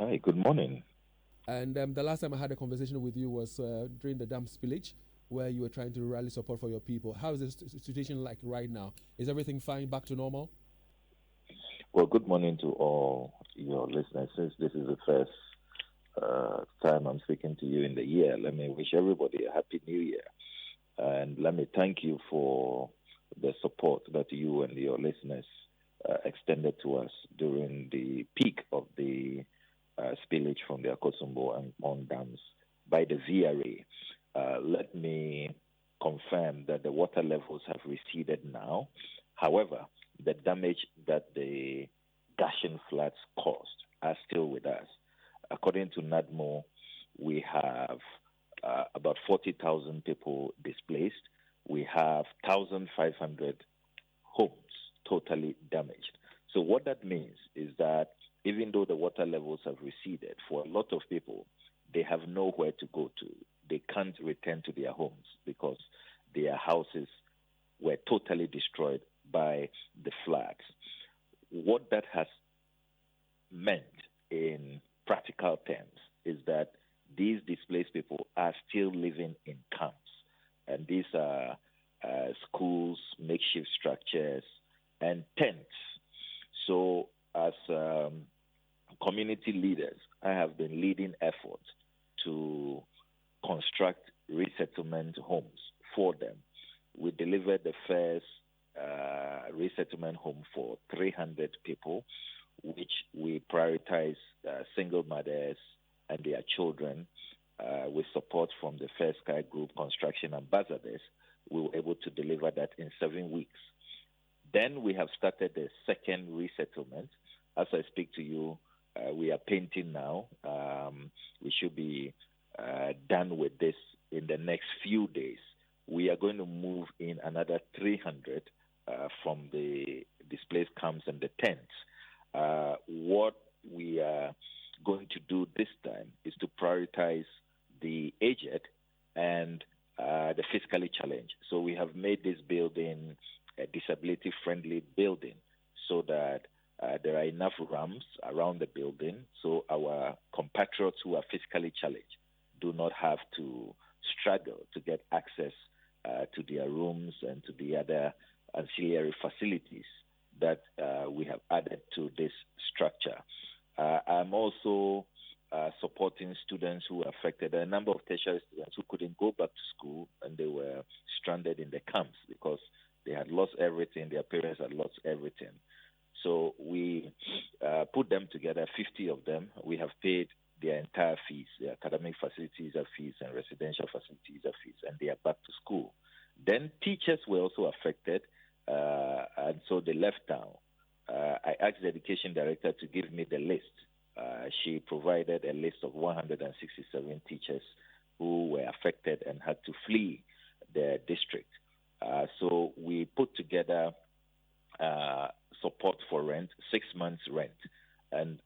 Hi, good morning. And the last time I had a conversation with you was during the dam spillage, where you were trying to rally support for your people. How is the situation like right now? Is everything fine, back to normal? Well, good morning to all your listeners. Since this is the first time I'm speaking to you in the year, let me wish everybody a happy new year. And let me thank you for the support that you and your listeners extended to us during the peak of the spillage from the Akosombo and Pond dams by the VRA. Let me confirm that the water levels have receded now. However, the damage that the gushing floods caused are still with us. According to NADMO, we have about 40,000 people displaced. We have 1,500 homes totally damaged. So, what that means is that even though the water levels have receded, for a lot of people, they have nowhere to go to. They can't return to their homes because their houses were totally destroyed by the floods. What that has meant in practical terms is that these displaced people are still living in camps. And these are schools, makeshift structures, and tents. So, as community leaders, I have been leading efforts to construct resettlement homes for them. We delivered the first resettlement home for 300 people, which we prioritize single mothers and their children with support from the First Sky Group construction ambassadors. We were able to deliver that in 7 weeks. Then we have started the second resettlement. As I speak to you, we are painting now. We should be done with this in the next few days. We are going to move in another 300 from the displaced camps and the tents. What we are going to do this time is to prioritize the aged and the physically challenged. So we have made this building a disability-friendly building so that there are enough ramps around the building so our compatriots who are physically challenged do not have to struggle to get access to their rooms and to the other ancillary facilities that we have added to this structure. I'm also supporting students who are affected. There are a number of tertiary students who couldn't go back to school and they were stranded in the camps because they had lost everything. Their parents had lost everything. So we put them together, 50 of them. We have paid their entire fees, their academic facilities are fees and residential facilities are fees, and they are back to school. Then teachers were also affected, and so they left town. I asked the education director to give me the list. She provided a list of 167 teachers who were affected and had to flee the district. So we put together support for rent, 6 months rent. And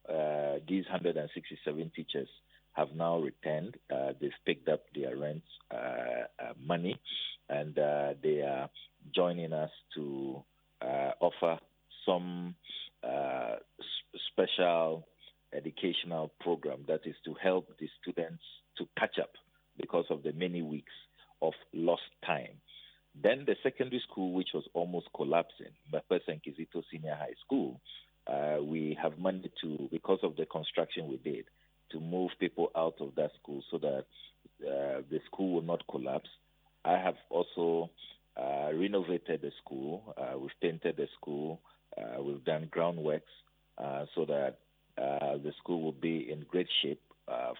these 167 teachers have now returned. They've picked up their rent money, and they are joining us to offer some special educational program that is to help the students to catch up because of the many weeks of lost time. Then the secondary school, which was almost collapsing, Okudzeto Senior High School, we have managed to, because of the construction we did, to move people out of that school so that the school will not collapse. I have also renovated the school. We've painted the school. We've done groundworks so that the school will be in great shape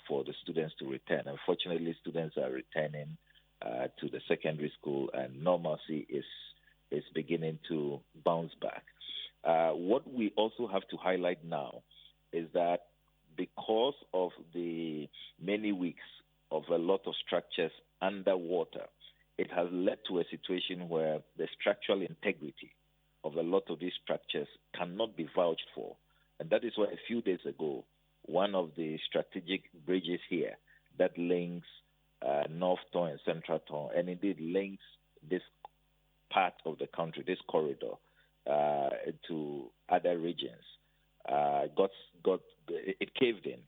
for the students to return. Unfortunately, students are returning to the secondary school, and normalcy is beginning to bounce back. What we also have to highlight now is that because of the many weeks of a lot of structures underwater, it has led to a situation where the structural integrity of a lot of these structures cannot be vouched for. And that is why a few days ago, one of the strategic bridges here that links North Tongu and Central Tongu, and indeed links this part of the country, this corridor, to other regions, it caved in.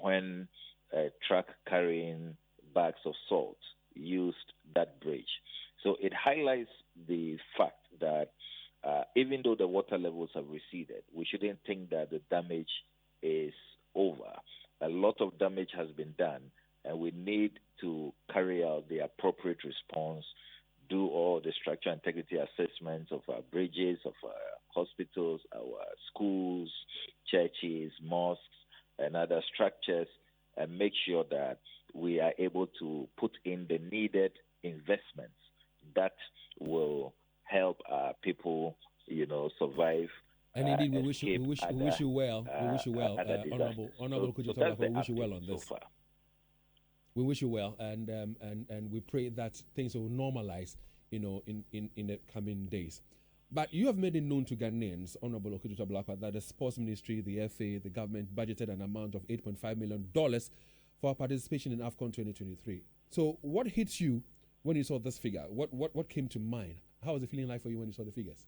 when a truck carrying bags of salt used that bridge. So it highlights the fact that even though the water levels have receded, we shouldn't think that the damage is over. A lot of damage has been done, and we need to carry out the appropriate response, do all the structural integrity assessments of our bridges, of our hospitals, our schools, churches, mosques, and other structures, and make sure that we are able to put in the needed investments that will help people, survive. And indeed, we wish you well. We wish you well, Honorable Okudzeto Ablakwa. We wish you well on this. So far. We wish you well, and we pray that things will normalize, in the coming days. But you have made it known to Ghanaians, Honorable Okudzeto Ablakwa, that the Sports Ministry, the FA, the government budgeted an amount of $8.5 million for our participation in AFCON 2023. So, what hits you when you saw this figure? What came to mind? How was it feeling like for you when you saw the figures?